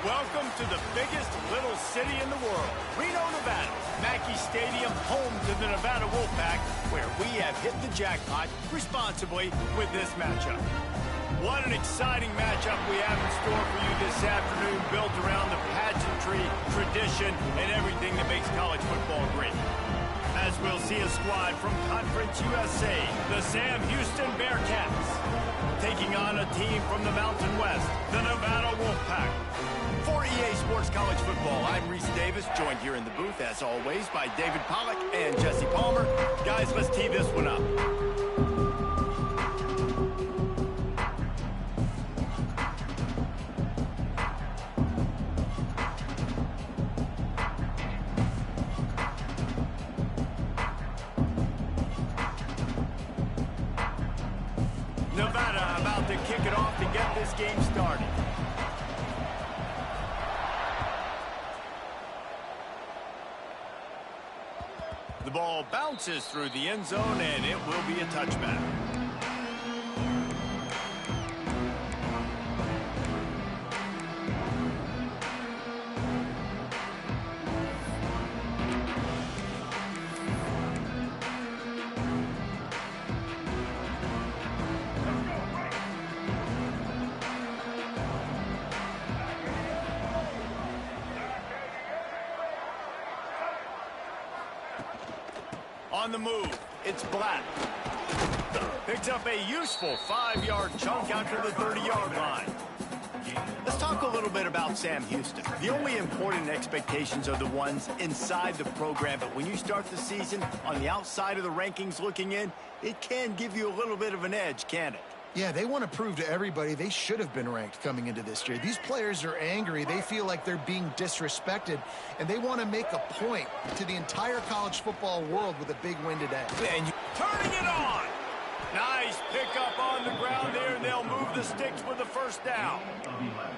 Welcome to the biggest little city in the world, Reno, Nevada. Mackey Stadium, home to the Nevada Wolfpack, where we have hit the jackpot responsibly with this matchup. What an exciting matchup we have in store for you this afternoon, built around the pageantry, tradition, and everything that makes college football great. As we'll see a squad from Conference USA, the Sam Houston Bearcats, taking on a team from the Mountain West, the Nevada Wolfpack. For EA Sports College Football, I'm Reese Davis, joined here in the booth, as always, by David Pollack and Jesse Palmer. Guys, let's tee this one up. Nevada about to kick it off to get this game started. The ball bounces through the end zone, and it will be a touchback. On the move, it's Black. Picks up a useful 5-yard chunk out to the 30-yard line. Let's talk a little bit about Sam Houston. The only important expectations are the ones inside the program, but when you start the season on the outside of the rankings looking in, it can give you a little bit of an edge, can't it? Yeah, they want to prove to everybody they should have been ranked coming into this year. These players are angry. They feel like they're being disrespected, and they want to make a point to the entire college football world with a big win today. And turning it on. Nice pickup on the ground there, and they'll move the sticks with the first down.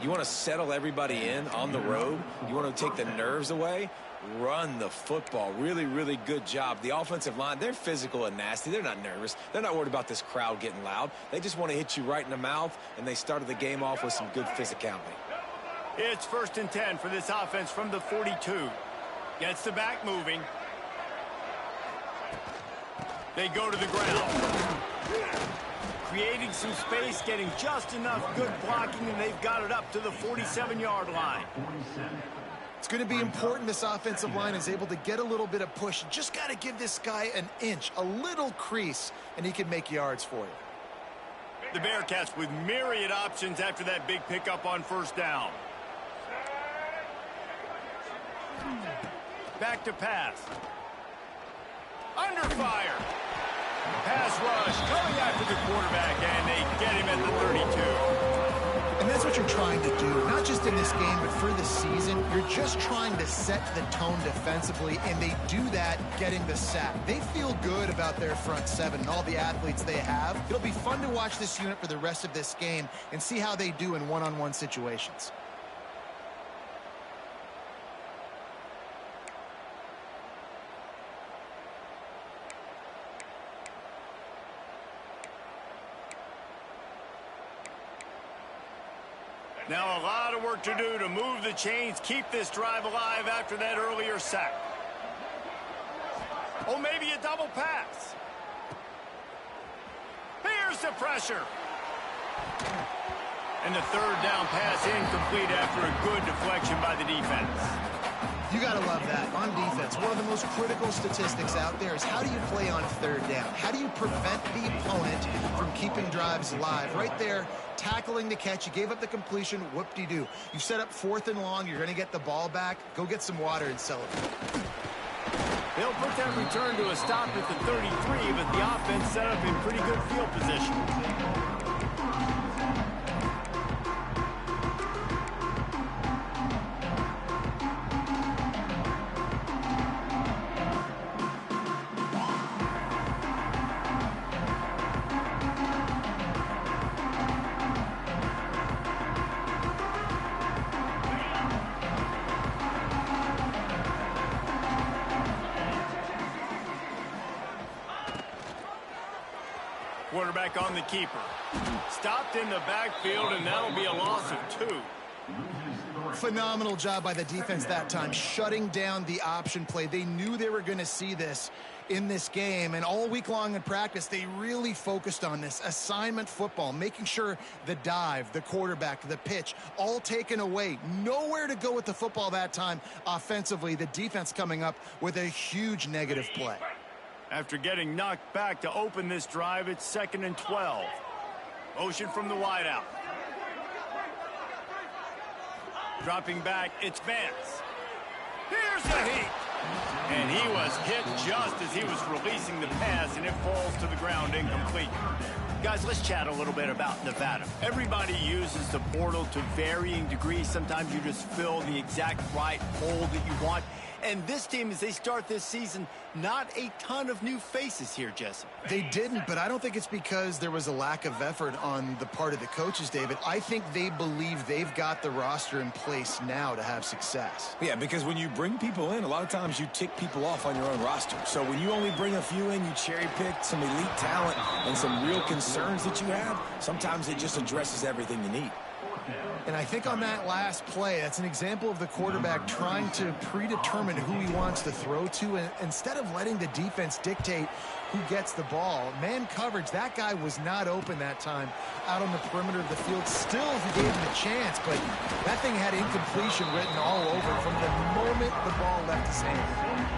You want to settle everybody in on the road? You want to take the nerves away? Run the football. Really, really good job. The offensive line, they're physical and nasty. They're not nervous. They're not worried about this crowd getting loud. They just want to hit you right in the mouth, and they started the game off with some good physicality. It's 1st and 10 for this offense from the 42. Gets the back moving. They go to the ground. Creating some space, getting just enough good blocking, and they've got it up to the 47-yard line. It's going to be important this offensive line is able to get a little bit of push. Just got to give this guy an inch, a little crease, and he can make yards for you. The Bearcats with myriad options after that big pickup on 1st down. Back to pass. Under fire. Pass rush coming after the quarterback, and they get him at the 32. And that's what you're trying to do, not just in this game, but for the season. You're just trying to set the tone defensively, and they do that getting the sack. They feel good about their front seven and all the athletes they have. It'll be fun to watch this unit for the rest of this game and see how they do in one-on-one situations. Now a lot of work to do to move the chains, keep this drive alive after that earlier sack. Oh, maybe a double pass. Here's the pressure. And the 3rd down pass incomplete after a good deflection by the defense. You got to love that. On defense, one of the most critical statistics out there is how do you play on 3rd down? How do you prevent the opponent from keeping drives alive? Right there, tackling the catch. You gave up the completion. Whoop-de-doo. You set up 4th and long. You're going to get the ball back. Go get some water and celebrate. They'll put that return to a stop at the 33, but the offense set up in pretty good field position. Quarterback on the keeper. Stopped in the backfield, and that'll be a loss of 2. Phenomenal job by the defense that time, shutting down the option play. They knew they were going to see this in this game, and all week long in practice, they really focused on this assignment football, making sure the dive, the quarterback, the pitch, all taken away. Nowhere to go with the football that time offensively. The defense coming up with a huge negative play. After getting knocked back to open this drive, it's 2nd and 12. Motion from the wideout. Dropping back, it's Vance. Here's the heat. And he was hit just as he was releasing the pass, and it falls to the ground incomplete. Guys, let's chat a little bit about Nevada. Everybody uses the portal to varying degrees. Sometimes you just fill the exact right hole that you want. And this team, as they start this season, not a ton of new faces here, Jesse. They didn't, but I don't think it's because there was a lack of effort on the part of the coaches, David. I think they believe they've got the roster in place now to have success. Yeah, because when you bring people in, a lot of times you tick people off on your own roster. So when you only bring a few in, you cherry-pick some elite talent and some real concerns that you have, sometimes it just addresses everything you need. And I think on that last play, that's an example of the quarterback trying to predetermine who he wants to throw to, and instead of letting the defense dictate who gets the ball. Man coverage, that guy was not open that time out on the perimeter of the field. Still, he gave him a chance, but that thing had incompletion written all over from the moment the ball left his hand.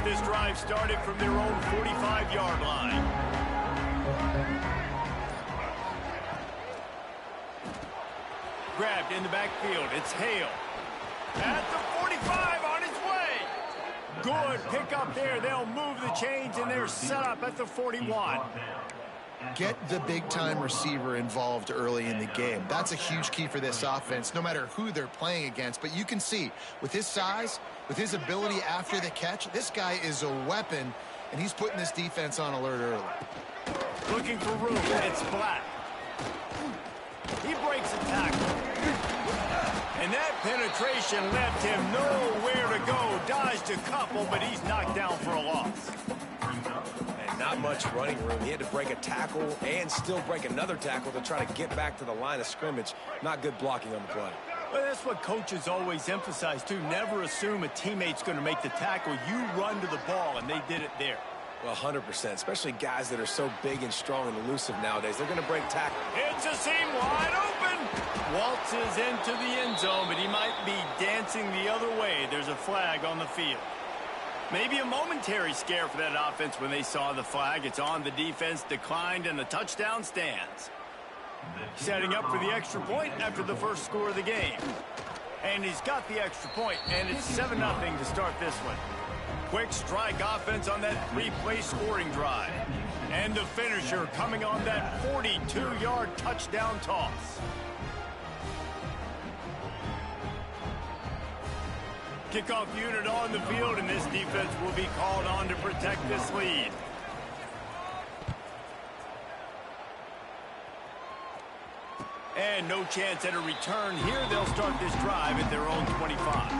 This drive started from their own 45-yard line. Grabbed in the backfield. It's Hale. At the 45 on his way. Good pickup there. They'll move the chains, and they're set up at the 41. Get the big-time receiver involved early in the game. That's a huge key for this offense, no matter who they're playing against. But you can see, with his size, with his ability after the catch, this guy is a weapon, and he's putting this defense on alert early. Looking for room. It's Black. He breaks a tackle. And that penetration left him nowhere to go. Dodged a couple, but he's knocked down for a loss. Not much running room. He had to break a tackle and still break another tackle to try to get back to the line of scrimmage. Not good blocking on the play. Well, that's what coaches always emphasize, too. Never assume a teammate's going to make the tackle. You run to the ball, and they did it there. Well, 100%, especially guys that are so big and strong and elusive nowadays. They're going to break tackle. It's a seam wide open. Waltzes into the end zone, but he might be dancing the other way. There's a flag on the field. Maybe a momentary scare for that offense when they saw the flag. It's on. The defense declined, and the touchdown stands. Setting up for the extra point after the first score of the game. And he's got the extra point, and it's 7-0 to start this one. Quick strike offense on that three-play scoring drive. And the finisher coming on that 42-yard touchdown toss. Kickoff unit on the field, and this defense will be called on to protect this lead. And no chance at a return here. They'll start this drive at their own 25.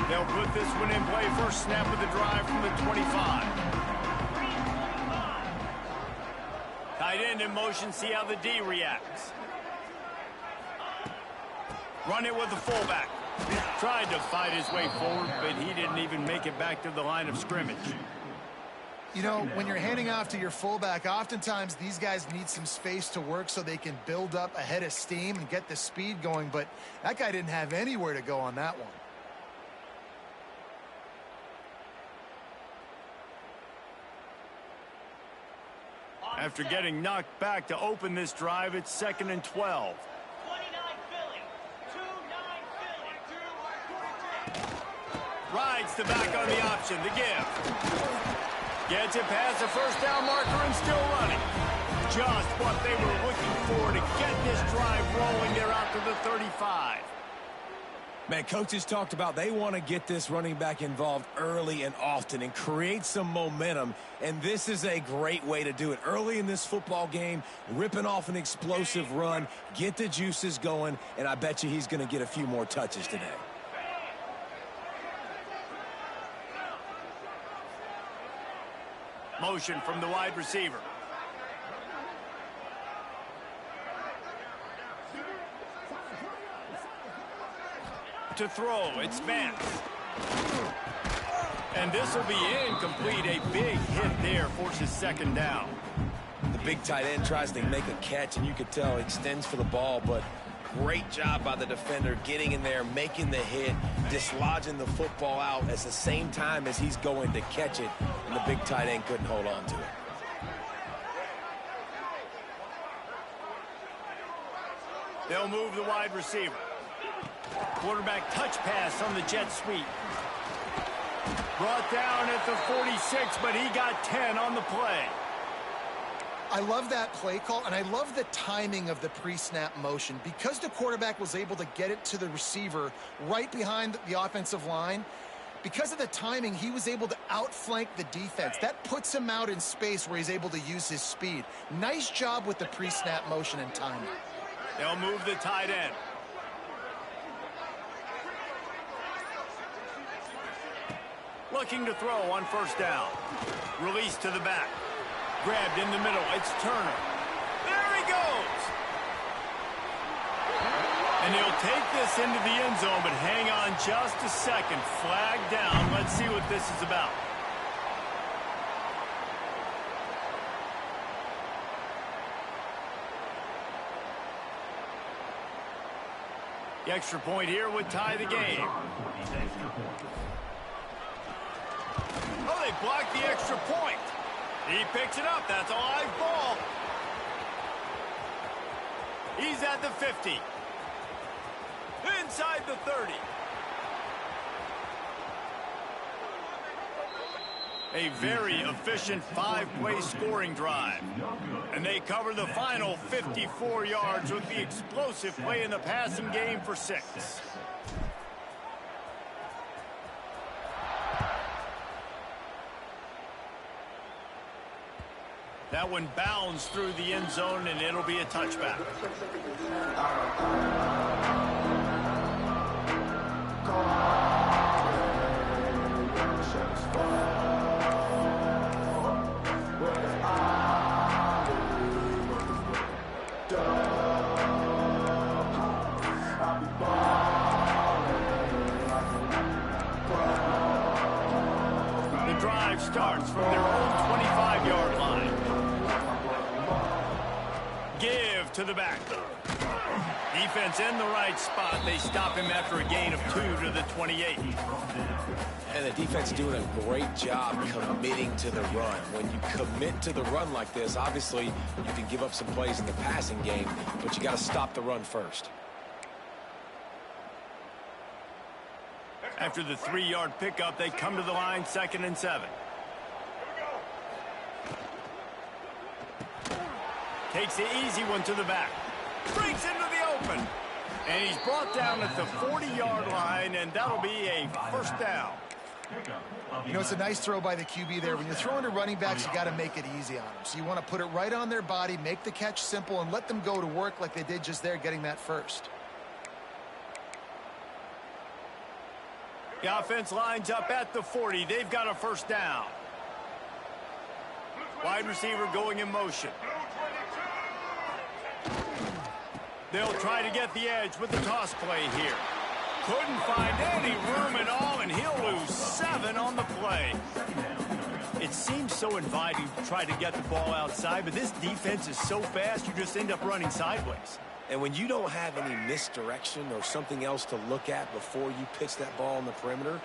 They'll put this one in play. First snap of the drive from the 25. Tight end in motion. See how the D reacts. Run it with the fullback. Tried to fight his way forward, but he didn't even make it back to the line of scrimmage. You know, when you're handing off to your fullback, oftentimes these guys need some space to work so they can build up a head of steam and get the speed going, but that guy didn't have anywhere to go on that one. After getting knocked back to open this drive, it's 2nd and 12. Rides the back on the option, the give. Gets it past the first down marker and still running. Just what they were looking for to get this drive rolling. They're out to the 35. Man, coaches talked about they want to get this running back involved early and often and create some momentum, and this is a great way to do it. Early in this football game, ripping off an explosive run, get the juices going, and I bet you he's going to get a few more touches today. Motion from the wide receiver. To throw, it's Vance. And this will be incomplete. A big hit there, forces second down. The big tight end tries to make a catch, and you could tell he extends for the ball, but great job by the defender getting in there, making the hit, dislodging the football out at the same time as he's going to catch it, and the big tight end couldn't hold on to it. They'll move the wide receiver. Quarterback touch pass on the jet sweep. Brought down at the 46, but he got 10 on the play. I love that play call, and I love the timing of the pre-snap motion. Because the quarterback was able to get it to the receiver right behind the offensive line, because of the timing, he was able to outflank the defense. That puts him out in space where he's able to use his speed. Nice job with the pre-snap motion and timing. They'll move the tight end. Looking to throw on first down. Release to the back. Grabbed in the middle. It's Turner. There he goes. And he'll take this into the end zone, but hang on just a second. Flag down. Let's see what this is about. The extra point here would tie the game. Oh, they blocked the extra point. He picks it up. That's a live ball. He's at the 50. Inside the 30. A very efficient five-play scoring drive. And they cover the final 54 yards with the explosive play in the passing game for 6. That one bounds through the end zone, and it'll be a touchback. The drive starts from their own 25-yard line. Give to the back. Defense in the right spot. They stop him after a gain of 2 to the 28. And the defense doing a great job committing to the run. When you commit to the run like this, obviously you can give up some plays in the passing game, but you got to stop the run first. After the 3-yard pickup, they come to the line, 2nd and 7. Takes the easy one to the back. Breaks into the open. And he's brought down at the 40-yard line, and that'll be a first down. You know, it's a nice throw by the QB there. When you're throwing to running backs, you got to make it easy on them. So you want to put it right on their body, make the catch simple, and let them go to work like they did just there, getting that first. The offense lines up at the 40. They've got a first down. Wide receiver going in motion. They'll try to get the edge with the toss play here. Couldn't find any room at all, and he'll lose 7 on the play. It seems so inviting to try to get the ball outside, but this defense is so fast, you just end up running sideways. And when you don't have any misdirection or something else to look at before you pitch that ball on the perimeter,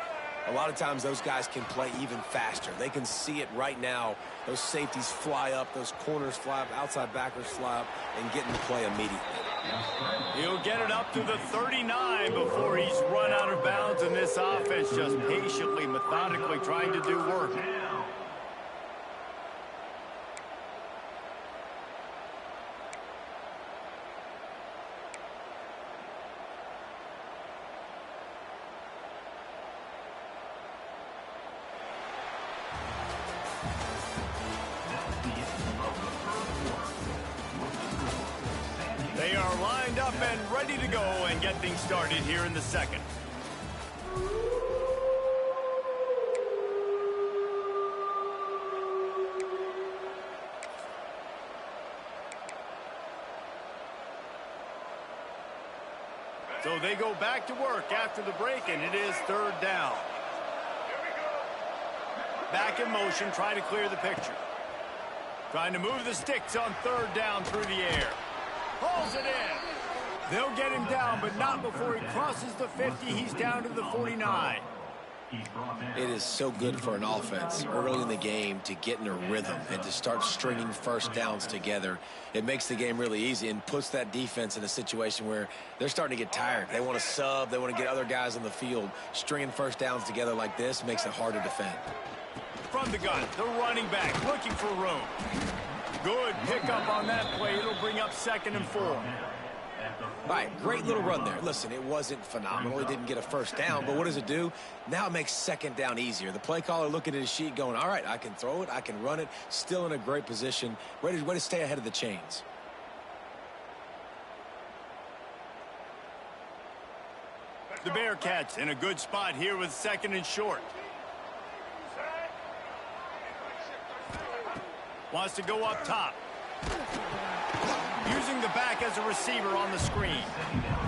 a lot of times those guys can play even faster. They can see it right now. Those safeties fly up, those corners fly up, outside backers fly up, and get in the play immediately. He'll get it up to the 39 before he's run out of bounds, and this offense just patiently, methodically trying to do work. lined up and ready to go and get things started here in the second. So they go back to work after the break, and it is third down. Back in motion, trying to clear the picture. Trying to move the sticks on third down through the air. Pulls it in. They'll get him down, but not before he crosses the 50. He's down to the 49. It is so good for an offense early in the game to get in a rhythm and to start stringing first downs together. It makes the game really easy and puts that defense in a situation where they're starting to get tired. They want to sub. They want to get other guys on the field. Stringing first downs together like this makes it hard to defend. From the gun, the running back looking for room. Good pickup on that play. It'll bring up 2nd and 4. All right, great little run there. Listen, it wasn't phenomenal. He didn't get a first down, but what does it do? Now it makes 2nd down easier. The play caller looking at his sheet going, all right, I can throw it, I can run it, still in a great position, ready to stay ahead of the chains. The Bearcats in a good spot here with 2nd and short. Wants to go up top. Using the back as a receiver on the screen.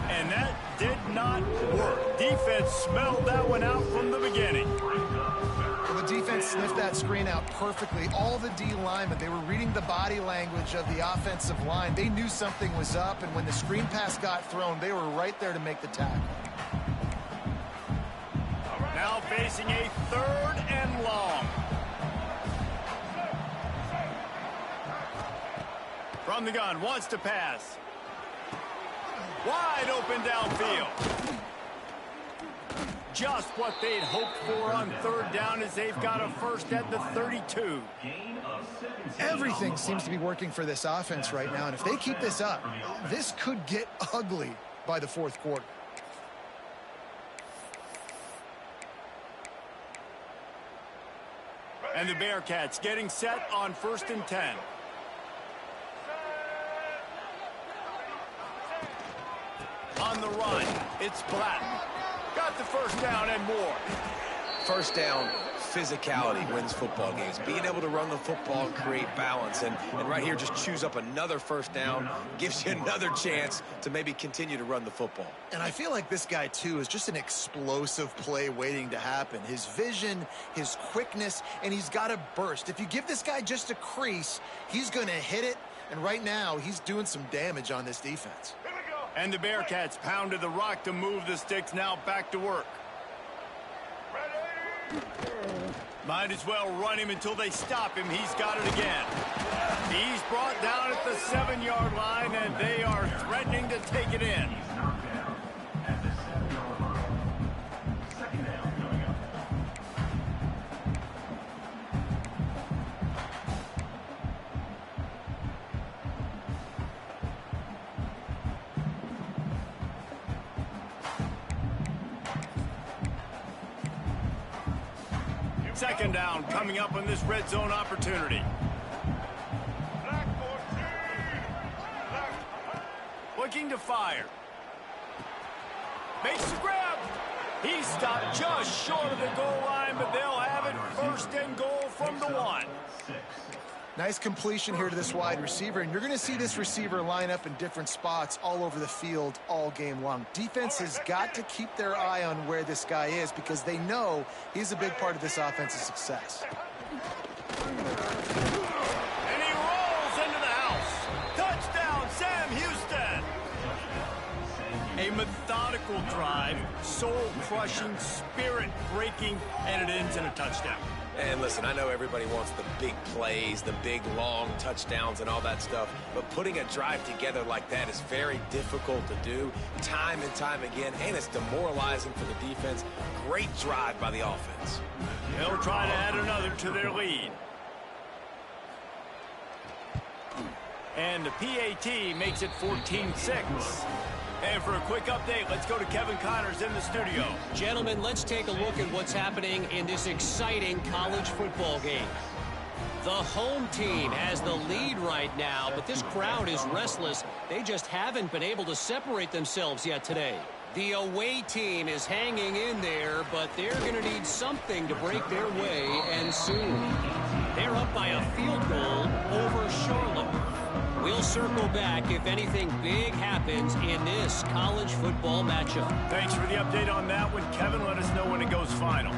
And that did not work. Defense smelled that one out from the beginning. Well, the defense sniffed that screen out perfectly. All the D linemen, they were reading the body language of the offensive line. They knew something was up, and when the screen pass got thrown, they were right there to make the tackle. Now facing a 3rd and long. From the gun, wants to pass. Wide open downfield. Just what they'd hoped for on third down as they've got a first at the 32. Everything seems to be working for this offense right now, and if they keep this up, this could get ugly by the 4th quarter. And the Bearcats getting set on 1st and 10. On the run, it's Blatton. Got the first down and more. First down, physicality wins football games. Being able to run the football, create balance, and right here just choose up another first down, gives you another chance to maybe continue to run the football. And I feel like this guy, too, is just an explosive play waiting to happen. His vision, his quickness, and he's got a burst. If you give this guy just a crease, he's going to hit it, and right now he's doing some damage on this defense. And the Bearcats pounded the rock to move the sticks, now back to work. Might as well run him until they stop him. He's got it again. He's brought down at the 7-yard line, and they are threatening to take it in. Second down coming up on this red zone opportunity. Looking to fire. Makes the grab. He stopped just short of the goal line, but they'll have it 1st and goal from the 1. Nice completion here to this wide receiver, and you're going to see this receiver line up in different spots all over the field all game long. Defense has got to keep their eye on where this guy is because they know he's a big part of this offense's success. And he rolls into the house. Touchdown, Sam Houston. A methodical drive, soul-crushing, spirit-breaking, and it ends in a touchdown. And listen, I know everybody wants the big plays, the big, long touchdowns and all that stuff, but putting a drive together like that is very difficult to do time and time again, and it's demoralizing for the defense. Great drive by the offense. They'll try to add another to their lead. And the PAT makes it 14-6. And for a quick update, let's go to Kevin Connors in the studio. Gentlemen, let's take a look at what's happening in this exciting college football game. The home team has the lead right now, but this crowd is restless. They just haven't been able to separate themselves yet today. The away team is hanging in there, but they're going to need something to break their way, and soon. They're up by a field goal over Charlotte. We'll circle back if anything big happens in this college football matchup. Thanks for the update on that one, Kevin. Let us know when it goes final.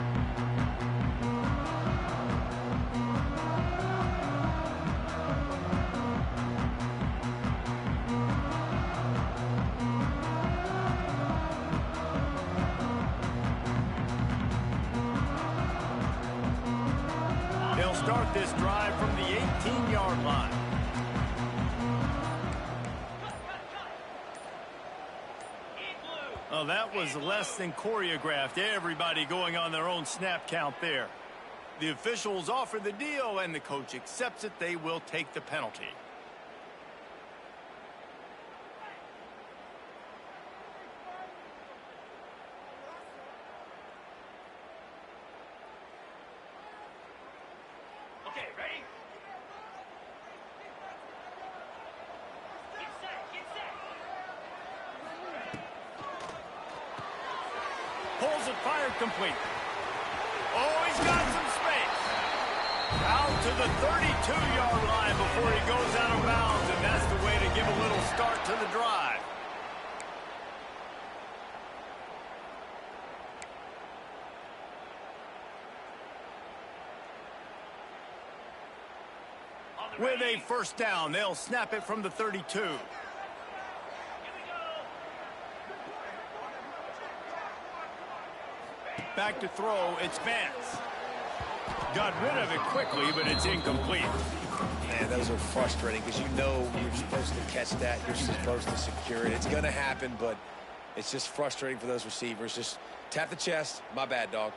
They'll start this drive from the 18-yard line. Oh, that was less than choreographed. Everybody going on their own snap count there. The officials offer the deal, and the coach accepts it. They will take the penalty. Okay, ready? Get set, get set. Pulls it, fired, complete. Oh, he's got some space. Out to the 32-yard line before he goes out of bounds, and that's the way to give a little start to the drive. With a first down, they'll snap it from the 32. Back to throw, it's Vance. Got rid of it quickly, but it's incomplete. Man, those are frustrating because you know you're supposed to catch that. You're supposed to secure it. It's going to happen, but it's just frustrating for those receivers. Just tap the chest. My bad, dog.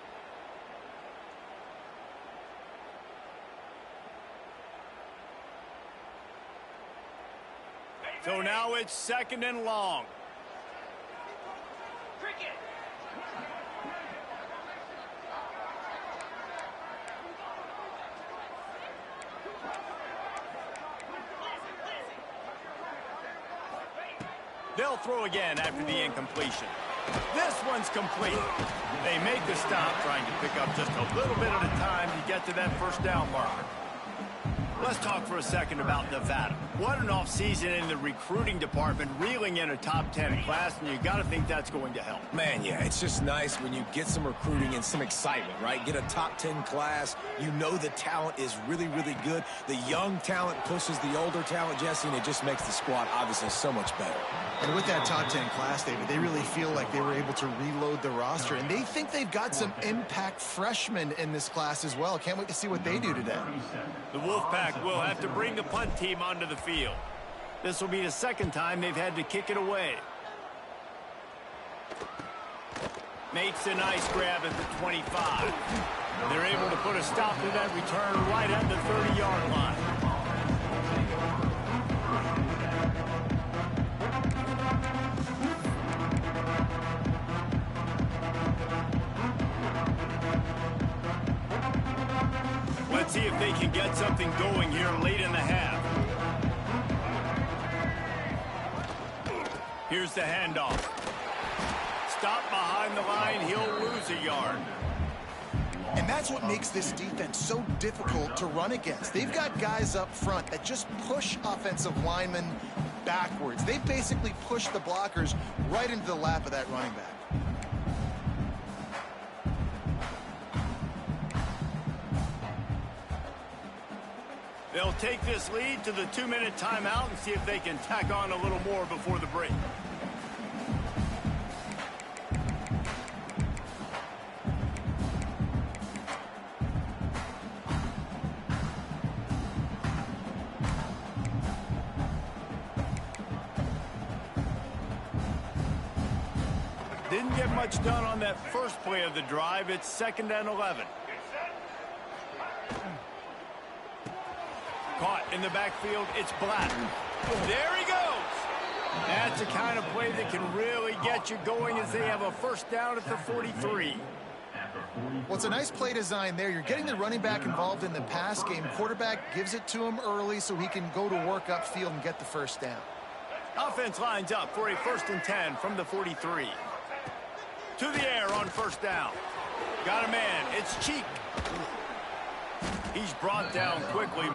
So now it's 2nd and long. Cricket. They'll throw again after the incompletion. This one's complete. They make the stop, trying to pick up just a little bit at a time to get to that first down marker. Let's talk for a second about Nevada. What an offseason in the recruiting department, reeling in a top 10 class, and you got to think that's going to help. Man, yeah, it's just nice when you get some recruiting and some excitement, right? Get a top 10 class. You know the talent is really, really good. The young talent pushes the older talent, Jesse, and it just makes the squad obviously so much better. And with that top 10 class, David, they really feel like they were able to reload the roster, and they think they've got some impact freshmen in this class as well. Can't wait to see what they do today. The Wolfpack will have to bring the punt team onto the field. This will be the second time they've had to kick it away. Makes a nice grab at the 25. They're able to put a stop to that return right at the 30-yard line. Let's see if they can get something going here late in the half. Here's the handoff. Stop behind the line, he'll lose a yard. And that's what makes this defense so difficult to run against. They've got guys up front that just push offensive linemen backwards. They basically push the blockers right into the lap of that running back. They'll take this lead to the 2-minute timeout and see if they can tack on a little more before the break. Didn't get much done on that first play of the drive. It's 2nd and 11. Caught in the backfield, it's Black. There he goes. That's the kind of play that can really get you going as they have a first down at the 43. Well, it's a nice play design there. You're getting the running back involved in the pass game. Quarterback gives it to him early so he can go to work upfield and get the first down. Offense lines up for a 1st and 10 from the 43. To the air on first down. Got a man. It's Cheek. He's brought down quickly.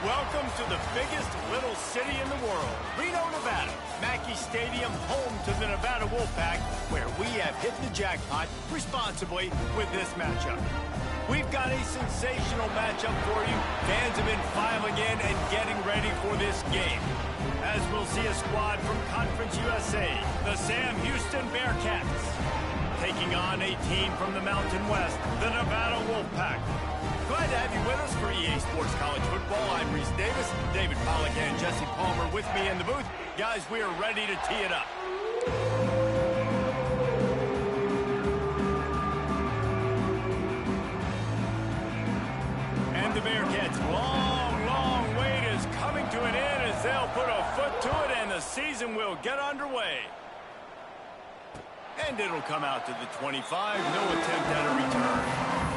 Welcome to the biggest little city in the world, Reno, Nevada. Mackey Stadium, home to the Nevada Wolfpack, where we have hit the jackpot responsibly with this matchup. We've got a sensational matchup for you. Fans have been filing in and getting ready for this game. As we'll see a squad from Conference USA, the Sam Houston Bearcats, taking on a team from the Mountain West, the Nevada Wolfpack. Glad to have you with us for EA Sports College Football. I'm Reese Davis, David Pollack, and Jesse Palmer with me in the booth. Guys, we are ready to tee it up. And the Bearcats' long wait is coming to an end as they'll put a foot to it and the season will get underway. And it'll come out to the 25, no attempt at a return.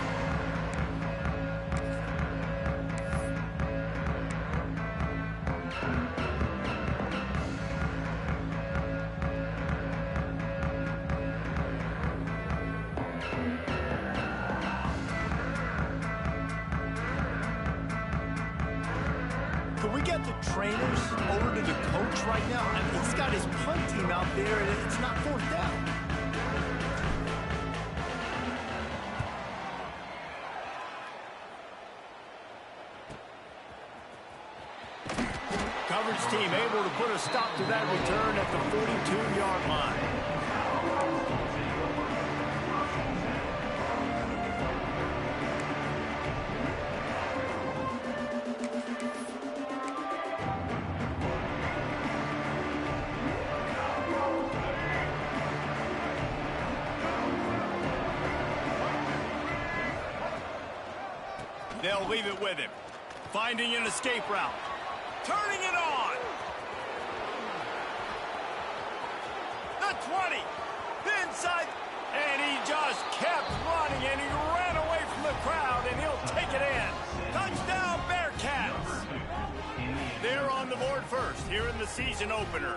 Can we get the trainers over to the coach right now? I mean, he's got his punt team out there, and it's not fourth down. Coverage team able to put a stop to that return at the 42-yard line. They'll leave it with him. Finding an escape route. Turning it on. The 20. Inside. And he just kept running, and he ran away from the crowd, and he'll take it in. Touchdown, Bearcats. They're on the board first here in the season opener.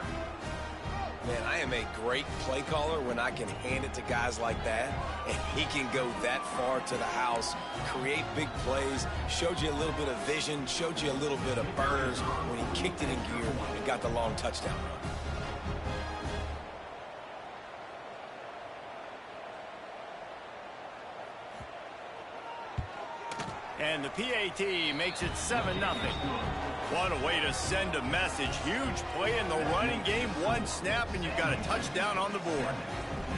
Man, I am a great play caller when I can hand it to guys like that, and he can go that far to the house, create big plays, showed you a little bit of vision, showed you a little bit of burners when he kicked it in gear and got the long touchdown run. And the PAT makes it 7-0. What a way to send a message. Huge play in the running game. One snap, and you've got a touchdown on the board.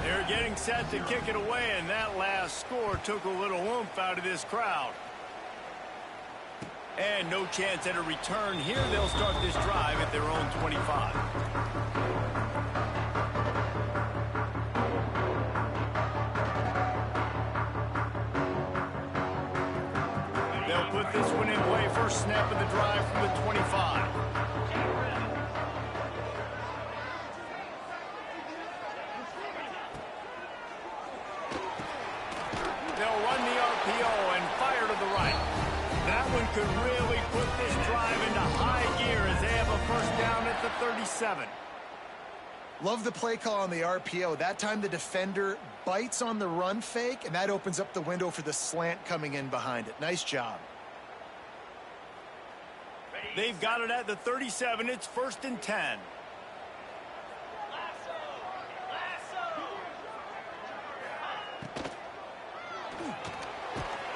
They're getting set to kick it away, and that last score took a little oomph out of this crowd. And no chance at a return here. They'll start this drive at their own 25. They'll put this one in play. First snap of the drive from the 25. They'll run the RPO and fire to the right. That one could really put this drive into high gear as they have a first down at the 37. Love the play call on the RPO. That time the defender bites on the run fake, and that opens up the window for the slant coming in behind it. Nice job. They've got it at the 37. It's 1st and 10.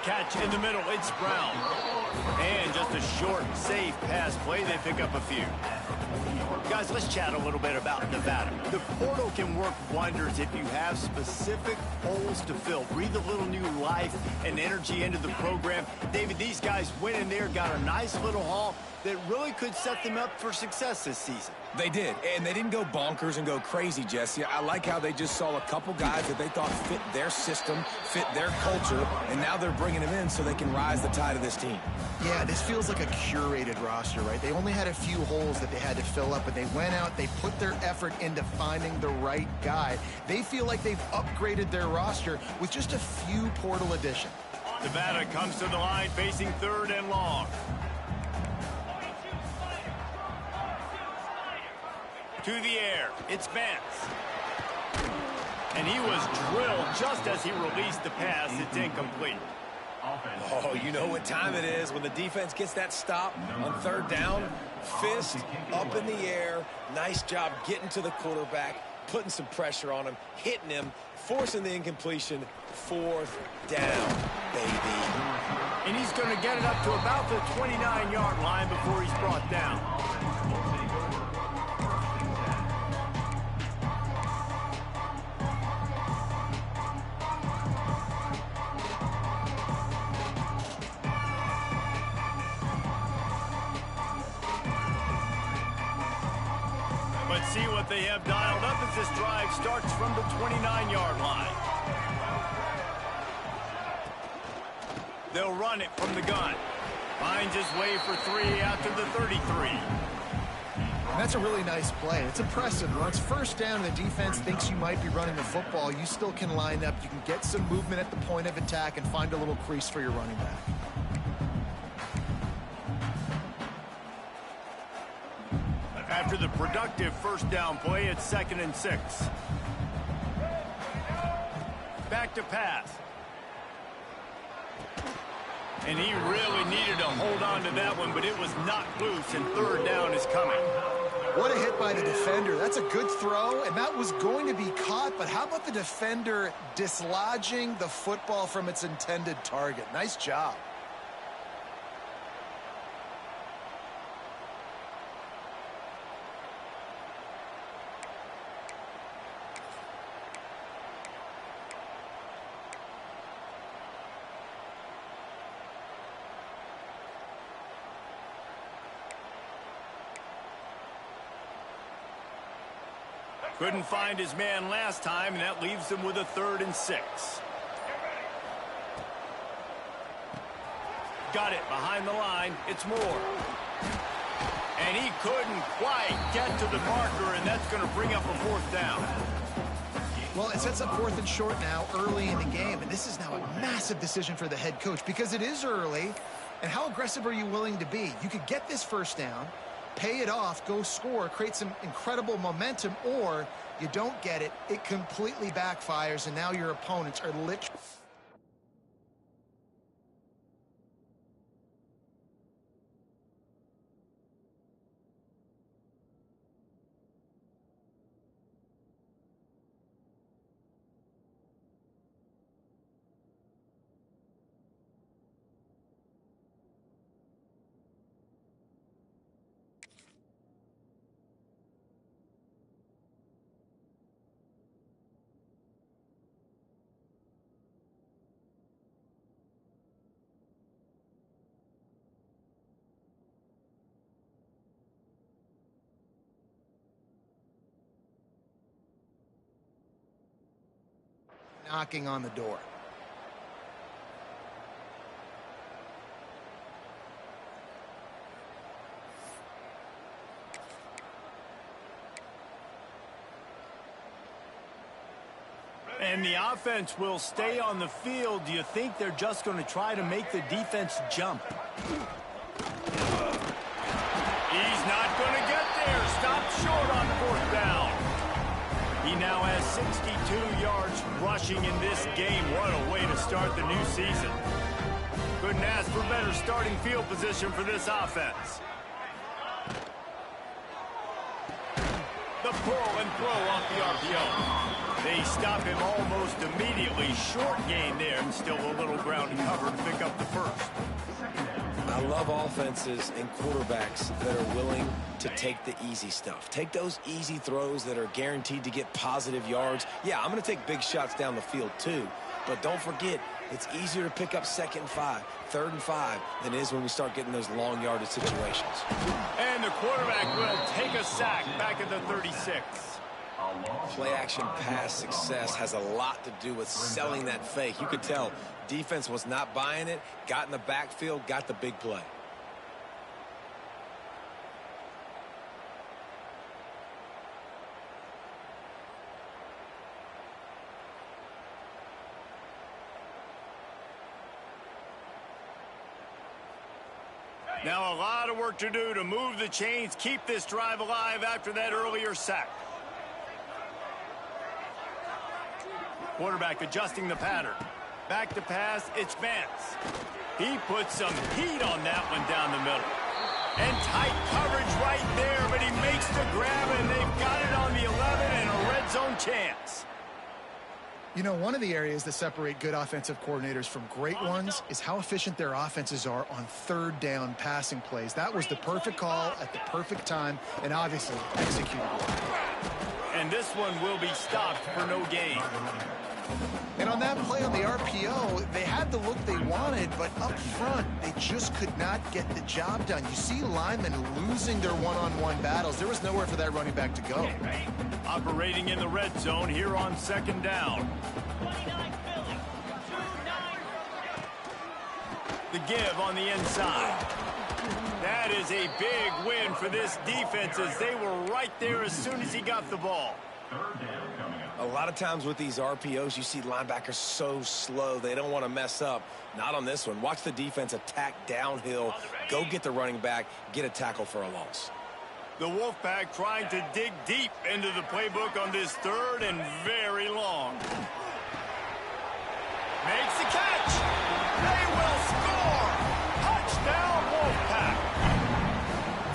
Catch in the middle. It's Brown. And just a short, safe pass play. They pick up a few. Guys, let's chat a little bit about Nevada. The portal can work wonders if you have specific holes to fill. Breathe a little new life and energy into the program. David, these guys went in there, got a nice little haul that really could set them up for success this season. They did, and they didn't go bonkers and go crazy, Jesse. I like how they just saw a couple guys that they thought fit their system, fit their culture, and now they're bringing them in so they can rise the tide of this team. Yeah, this feels like a curated roster, right? They only had a few holes that they had to fill up, but they went out, they put their effort into finding the right guy. They feel like they've upgraded their roster with just a few portal additions. Nevada comes to the line facing 3rd and long. To the air, it's Vance. And he was drilled just as he released the pass. It's incomplete. Oh, you know what time it is when the defense gets that stop on 3rd down. Fist up in the air. Nice job getting to the quarterback, putting some pressure on him, hitting him, forcing the incompletion. 4th down, baby. And he's going to get it up to about the 29-yard line before he's brought down. Let's see what they have dialed up as this drive starts from the 29-yard line. They'll run it from the gun. Finds his way for 3 out to the 33. And that's a really nice play. It's impressive. Once 1st down and the defense thinks you might be running the football, you still can line up. You can get some movement at the point of attack and find a little crease for your running back. After the productive 1st down play, it's 2nd and 6. Back to pass. And he really needed to hold on to that one, but it was knocked loose, and 3rd down is coming. What a hit by the defender. That's a good throw, and that was going to be caught, but how about the defender dislodging the football from its intended target? Nice job. Couldn't find his man last time, and that leaves him with a 3rd and 6. Got it behind the line. It's Moore. And he couldn't quite get to the marker, and that's going to bring up a 4th down. Well, it sets up 4th and short now early in the game, and this is now a massive decision for the head coach because it is early, and how aggressive are you willing to be? You could get this 1st down, pay it off, go score, create some incredible momentum, or you don't get it, it completely backfires, and now your opponents are literally... knocking on the door. And the offense will stay on the field. Do you think they're just going to try to make the defense jump? He's not going to get there. Stopped short on 4th down. He now has 62 yards rushing in this game. What a way to start the new season. Couldn't ask for better starting field position for this offense. The pull and throw off the RPO. They stop him almost immediately. Short gain there, and still a little ground to cover to pick up the first. I love offenses and quarterbacks that are willing to take the easy stuff. Take those easy throws that are guaranteed to get positive yards. Yeah, I'm going to take big shots down the field too. But don't forget, it's easier to pick up 2nd and 5, 3rd and 5 than it is when we start getting those long yardage situations. And the quarterback will take a sack back at the 36. Play action pass success has a lot to do with selling that fake. You could tell defense was not buying it, got in the backfield, got the big play. Now a lot of work to do to move the chains, keep this drive alive after that earlier sack. Quarterback adjusting the pattern. Back to pass, it's Vance. He puts some heat on that one down the middle. And tight coverage right there, but he makes the grab, and they've got it on the 11 and a red zone chance. You know, one of the areas that separate good offensive coordinators from great ones is how efficient their offenses are on 3rd down passing plays. That was the perfect call at the perfect time, and obviously executed well. And this one will be stopped for no gain. And on that play on the RPO, they had the look they wanted, but up front, they just could not get the job done. You see linemen losing their one-on-one battles. There was nowhere for that running back to go. Operating in the red zone here on 2nd down. The give on the inside. That is a big win for this defense as they were right there as soon as he got the ball. A lot of times with these RPOs, you see linebackers so slow, they don't want to mess up. Not on this one. Watch the defense attack downhill, go get the running back, get a tackle for a loss. The Wolfpack trying to dig deep into the playbook on this 3rd and very long. Makes the catch. They will score. Touchdown, Wolfpack.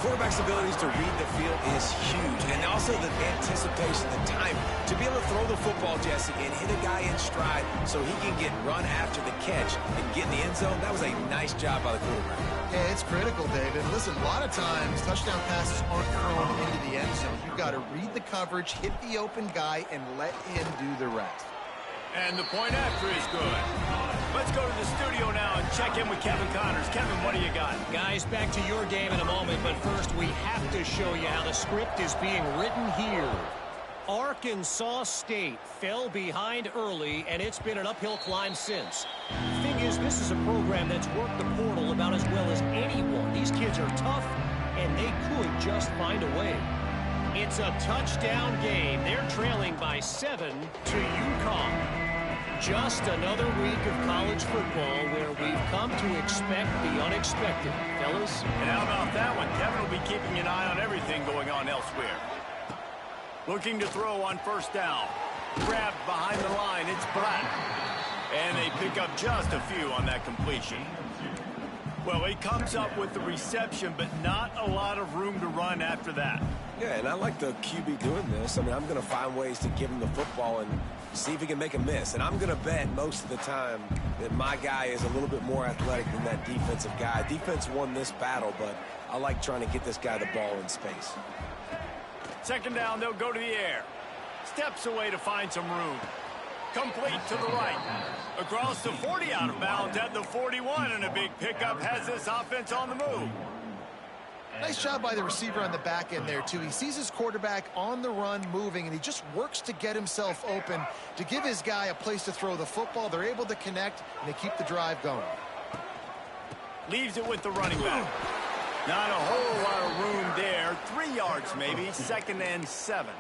Quarterback's abilities to read the field is huge, and also the anticipation, the time to be able to throw the football, Jesse, and hit a guy in stride so he can get run after the catch and get in the end zone. That was a nice job by the quarterback. Yeah, it's critical, David. Listen, a lot of times touchdown passes aren't thrown into the end zone. You've got to read the coverage, hit the open guy, and let him do the rest. And the point after is good. Let's go to the studio now and check in with Kevin Connors. Kevin, what do you got? Guys, back to your game in a moment, but first we have to show you how the script is being written here. Arkansas State fell behind early, and it's been an uphill climb since. The thing is, this is a program that's worked the portal about as well as anyone. These kids are tough, and they could just find a way. It's a touchdown game. They're trailing by 7 to UConn. Just another week of college football where we've come to expect the unexpected, fellas. And how about that one? Kevin will be keeping an eye on everything going on elsewhere. Looking to throw on first down. Grabbed behind the line. It's Black. And they pick up just a few on that completion. Well, he comes up with the reception, but not a lot of room to run after that. Yeah, and I like the QB doing this. I mean, I'm going to find ways to give him the football and see if he can make a miss. And I'm going to bet most of the time that my guy is a little bit more athletic than that defensive guy. Defense won this battle, but I like trying to get this guy the ball in space. Second down, they'll go to the air. Steps away to find some room. Complete to the right. Across the 40, out of bounds at the 41, and a big pickup has this offense on the move. Nice job by the receiver on the back end there, too. He sees his quarterback on the run moving, and he just works to get himself open to give his guy a place to throw the football. They're able to connect, and they keep the drive going. Leaves it with the running back. Not a whole lot of room there. 3 yards maybe. 2nd and 7.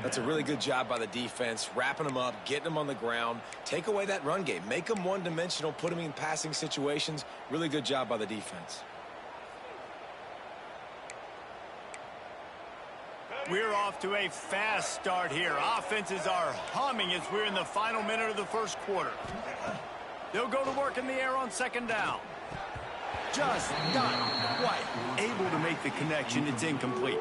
That's a really good job by the defense, wrapping them up, getting them on the ground. Take away that run game. Make them one-dimensional, put them in passing situations. Really good job by the defense. We're off to a fast start here. Offenses are humming as we're in the final minute of the first quarter. They'll go to work in the air on second down. Just not quite able to make the connection. It's incomplete.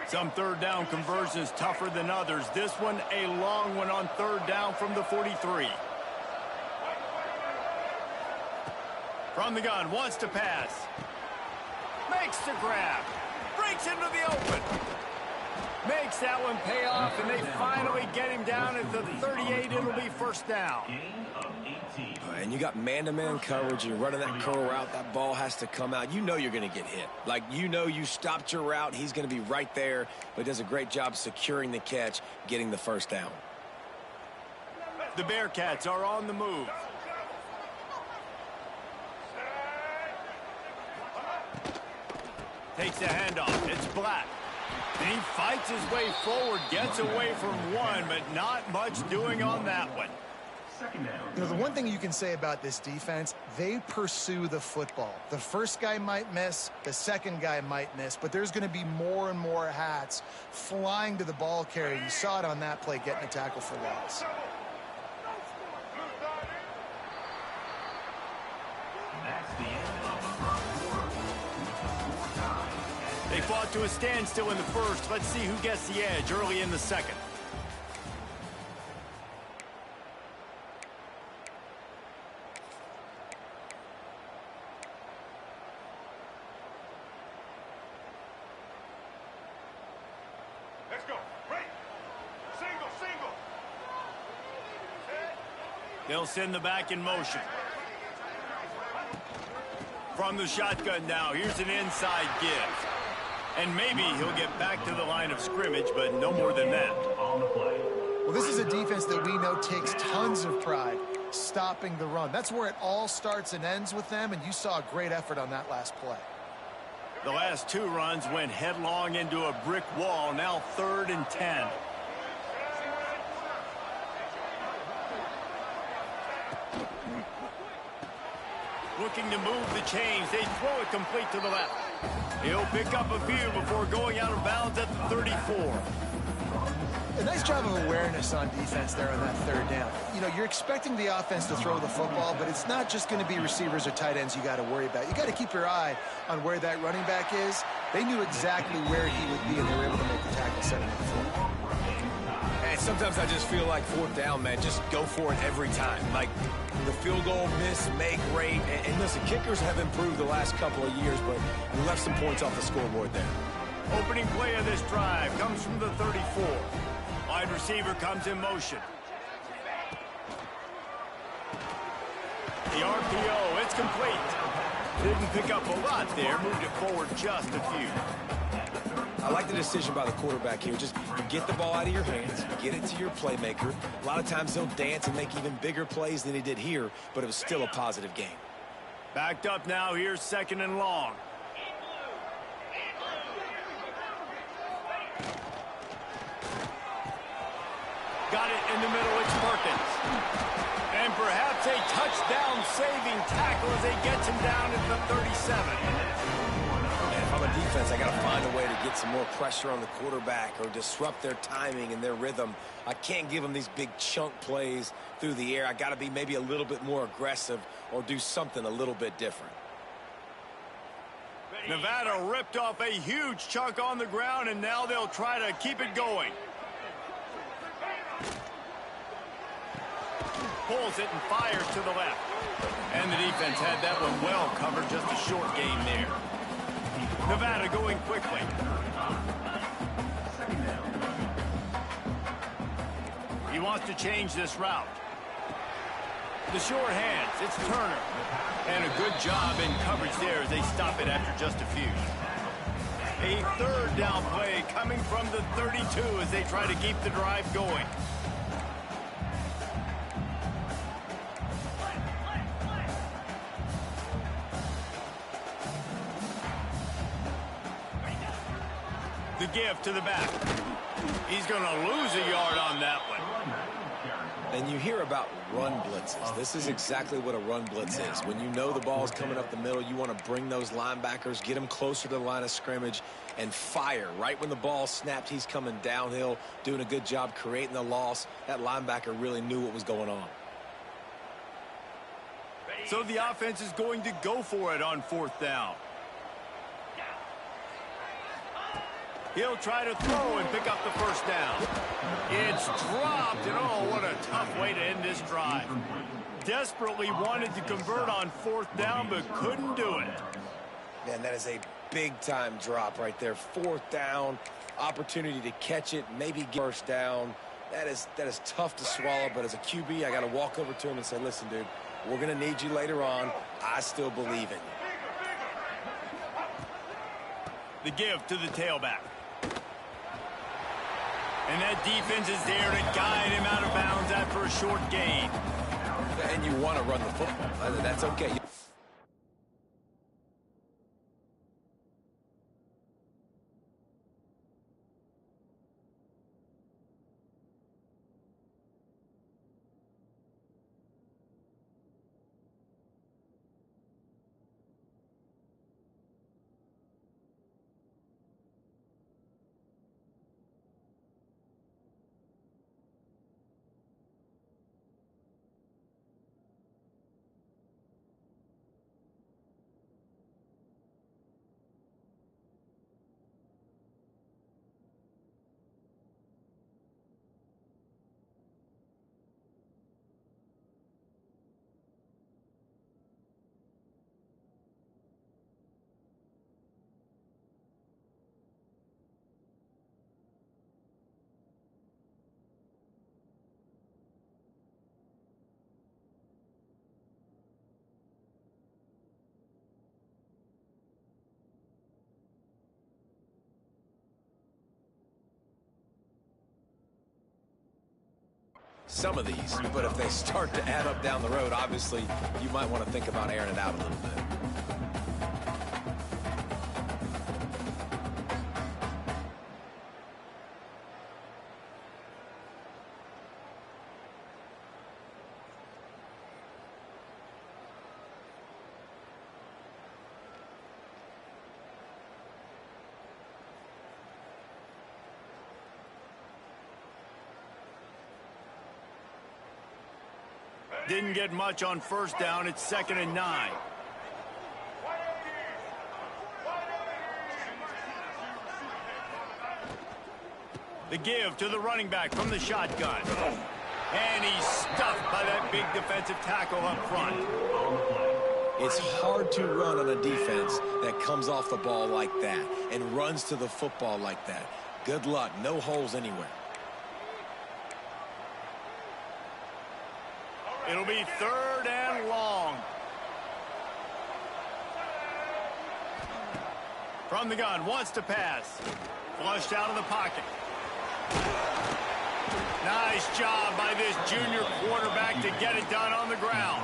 Some third down conversions tougher than others. This one a long one on third down from the 43. From the gun, wants to pass. Makes the grab. Breaks into the open. Makes that one pay off, and they finally get him down at the 38. It'll be first down. And you got man-to-man coverage. You're running that curl route. That ball has to come out. You know you're going to get hit. Like, you know you stopped your route. He's going to be right there, but does a great job securing the catch, getting the first down. The Bearcats are on the move. Takes the handoff. It's Black. And he fights his way forward, gets away from one, but not much doing on that one. You know, the one thing you can say about this defense, they pursue the football. The first guy might miss, the second guy might miss, but there's going to be more and more hats flying to the ball carrier. You saw it on that play, getting a tackle for loss. They fought to a standstill in the first. Let's see who gets the edge early in the second. Let's go. Right. Single. They'll send the back in motion. From the shotgun now, here's an inside give. And maybe he'll get back to the line of scrimmage, but no more than that. Well, this is a defense that we know takes tons of pride stopping the run. That's where it all starts and ends with them, and you saw a great effort on that last play. The last 2 runs went headlong into a brick wall. Now 3rd and 10. Looking to move the chains. They throw it complete to the left. He'll pick up a few before going out of bounds at the 34. A nice job of awareness on defense there on that third down. You know, you're expecting the offense to throw the football, but it's not just going to be receivers or tight ends you got to worry about. You got to keep your eye on where that running back is. They knew exactly where he would be, and they were able to make the tackle setting up for him. And sometimes I just feel like fourth down, man, just go for it every time. Like, the field goal, miss, make, rate. And listen, kickers have improved the last couple of years, but we left some points off the scoreboard there. Opening play of this drive comes from the 34. Wide receiver comes in motion. The RPO, it's complete. Didn't pick up a lot there, moved it forward just a few. I like the decision by the quarterback here. Just get the ball out of your hands, get it to your playmaker. A lot of times he'll dance and make even bigger plays than he did here, but it was still a positive game. Backed up now. Here's 2nd and long. Got it in the middle. It's Perkins. And perhaps a touchdown-saving tackle as they get him down at the 37. And if I'm a defense, I got to find a way to get some more pressure on the quarterback or disrupt their timing and their rhythm. I can't give them these big chunk plays through the air. I got to be maybe a little bit more aggressive or do something a little bit different. Nevada ripped off a huge chunk on the ground, and now they'll try to keep it going. Pulls it and fires to the left. And the defense had that one well covered. Just a short game there. Nevada going quickly. He wants to change this route. The short hands. It's Turner. And a good job in coverage there as they stop it after just a few. A 3rd down play coming from the 32 as they try to keep the drive going. The give to the back. He's going to lose a yard on that one. And you hear about run blitzes. This is exactly what a run blitz is. When you know the ball's coming up the middle, you want to bring those linebackers, get them closer to the line of scrimmage, and fire. Right when the ball snapped, he's coming downhill, doing a good job creating the loss. That linebacker really knew what was going on. So the offense is going to go for it on 4th down. He'll try to throw and pick up the 1st down. It's dropped, and oh, what a tough way to end this drive. Desperately wanted to convert on 4th down, but couldn't do it. Man, that is a big-time drop right there. 4th down, opportunity to catch it, maybe get 1st down. That is tough to swallow, but as a QB, I got to walk over to him and say, listen, dude, we're going to need you later on. I still believe in you. The give to the tailback. And that defense is there to guide him out of bounds after a short gain. And you want to run the football. That's okay. Some of these, but if they start to add up down the road, obviously you might want to think about airing it out a little bit. Didn't get much on 1st down. It's 2nd and 9. The give to the running back from the shotgun. And he's stuffed by that big defensive tackle up front. It's hard to run on a defense that comes off the ball like that and runs to the football like that. Good luck. No holes anywhere. It'll be 3rd and long. From the gun, wants to pass. Flushed out of the pocket. Nice job by this junior quarterback to get it done on the ground.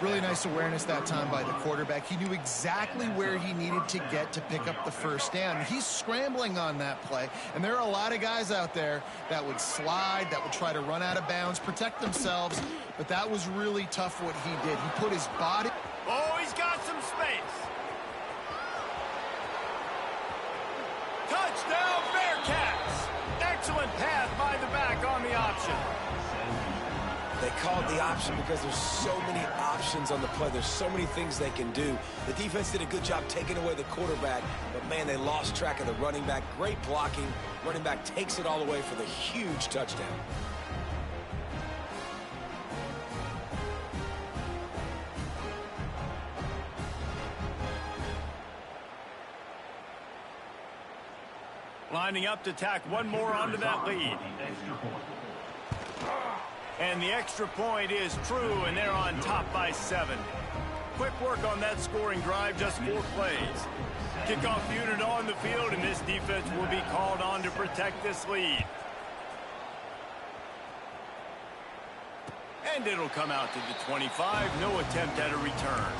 Really nice awareness that time by the quarterback. He knew exactly where he needed to get to pick up the first down. He's scrambling on that play, and there are a lot of guys out there that would slide, that would try to run out of bounds, protect themselves, but that was really tough what he did. He put his body... Oh, he's got some space. Touchdown, Bearcats! Excellent pass by the back on the option. They called the option because there's so many options on the play. There's so many things they can do. The defense did a good job taking away the quarterback, but, man, they lost track of the running back. Great blocking. Running back takes it all away for the huge touchdown. Lining up to tack one more onto that lead. And the extra point is true, and they're on top by 7. Quick work on that scoring drive, just 4 plays. Kickoff unit on the field, and this defense will be called on to protect this lead. And it'll come out to the 25. No attempt at a return.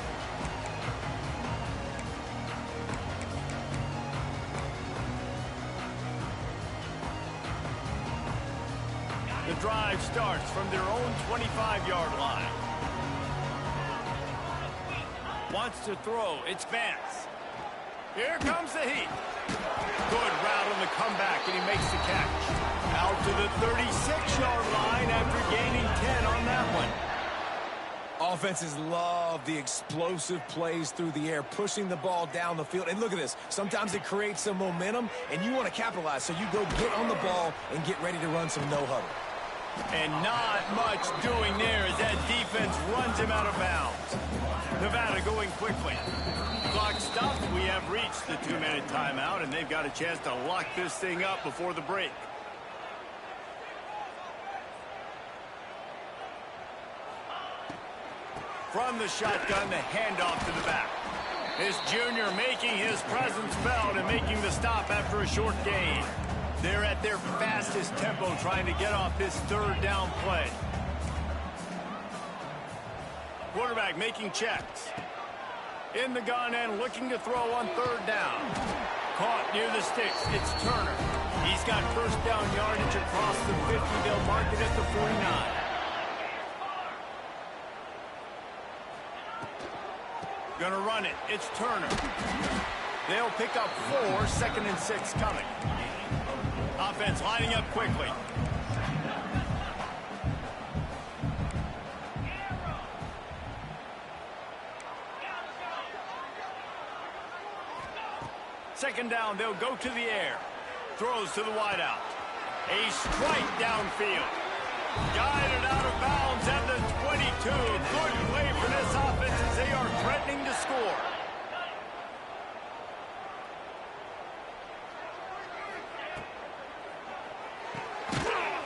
The drive starts from their own 25-yard line. Wants to throw. It's Vance. Here comes the heat. Good route on the comeback, and he makes the catch. Out to the 36-yard line after gaining 10 on that one. Offenses love the explosive plays through the air, pushing the ball down the field. And look at this. Sometimes it creates some momentum, and you want to capitalize. So you go get on the ball and get ready to run some no-huddle. And not much doing there as that defense runs him out of bounds. Nevada going quickly. Clock stopped. We have reached the 2-minute timeout, and they've got a chance to lock this thing up before the break. From the shotgun, the handoff to the back. This junior making his presence felt and making the stop after a short gain. They're at their fastest tempo trying to get off this third down play. Quarterback making checks. In the gun and looking to throw on third down. Caught near the sticks. It's Turner. He's got first down yardage across the 50. They'll mark it at the 49. Gonna run it. It's Turner. They'll pick up 4. 2nd and 6 coming. Offense lining up quickly. Second down, they'll go to the air. Throws to the wideout. A strike downfield. Guided out of bounds at the 22. Good play for this offense as they are threatening to score.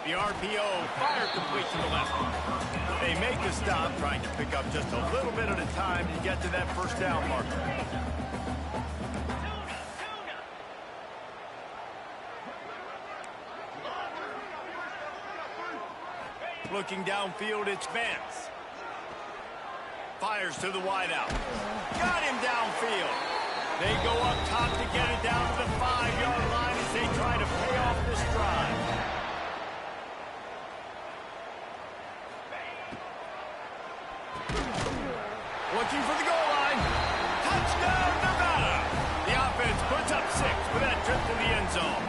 The RPO fire complete to the left. They make the stop, trying to pick up just a little bit at a time to get to that first down marker. Looking downfield, it's Vance. Fires to the wideout. Got him downfield. They go up top to get it down to the 5-yard line as they try to pay off this drive. Looking for the goal line. Touchdown, Nevada. The offense puts up 6 with that trip to the end zone.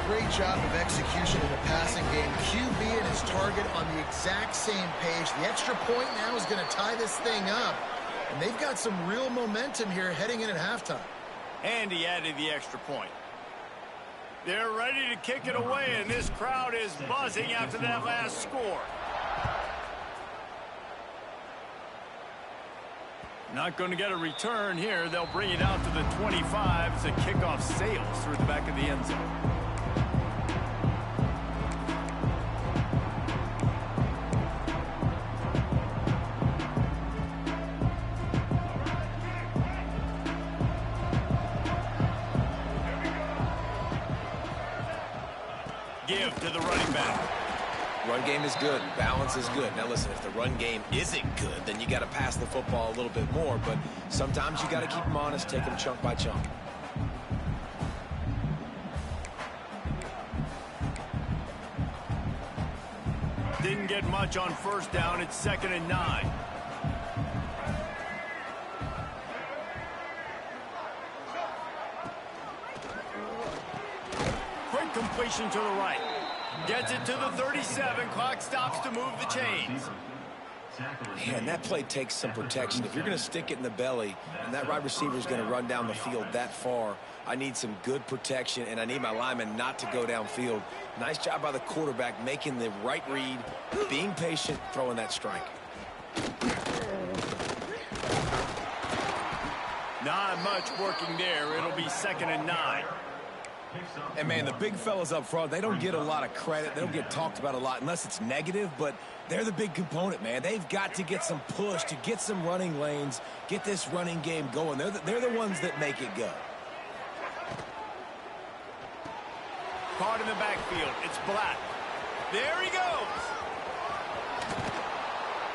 Great job of execution in the passing game. QB and his target on the exact same page. The extra point now is going to tie this thing up. And they've got some real momentum here heading in at halftime. And he added the extra point. They're ready to kick it away, and this crowd is buzzing after that last score. Not going to get a return here. They'll bring it out to the 25 as the kickoff sails through the back of the end zone. to the running back. Run game is good. Balance is good. Now, listen, if the run game isn't good, then you got to pass the football a little bit more. But sometimes you got to keep them honest, take them chunk by chunk. Didn't get much on first down. It's 2nd and 9. Quick completion to the right. Gets it to the 37. Clock stops to move the chains. Man, that play takes some protection. If you're going to stick it in the belly and that right receiver is going to run down the field that far, I need some good protection, and I need my lineman not to go downfield. Nice job by the quarterback making the right read, being patient, throwing that strike. Not much working there. It'll be 2nd and 9. And, man, the big fellas up front, they don't get a lot of credit. They don't get talked about a lot unless it's negative, but they're the big component, man. They've got to get some push, to get some running lanes, get this running game going. They're the ones that make it go. Caught in the backfield. It's Black. There he goes.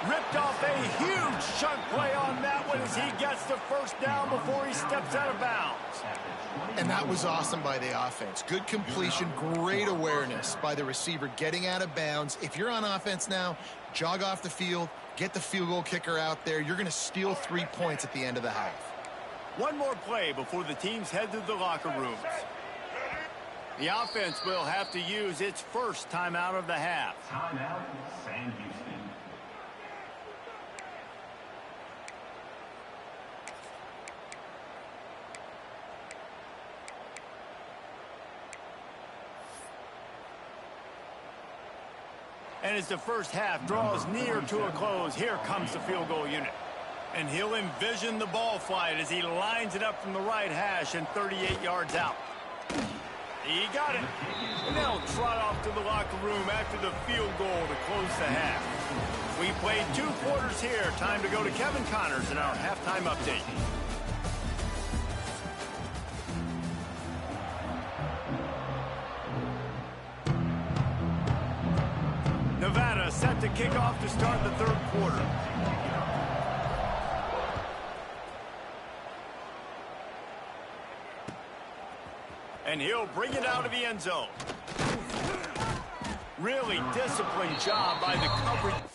Ripped off a huge chunk play on that one as he gets the first down before he steps out of bounds. And that was awesome by the offense. Good completion, great awareness by the receiver getting out of bounds. If you're on offense now, jog off the field, get the field goal kicker out there. You're going to steal 3 points at the end of the half. One more play before the teams head to the locker rooms. The offense will have to use its first timeout of the half. Timeout, Sam Houston. And as the first half draws near to a close, here comes the field goal unit. And he'll envision the ball flight as he lines it up from the right hash and 38 yards out. He got it. And they'll trot off to the locker room after the field goal to close the half. We played 2 quarters here. Time to go to Kevin Connors in our halftime update. Nevada set to kick off to start the 3rd quarter. And he'll bring it out of the end zone. Really disciplined job by the coverage.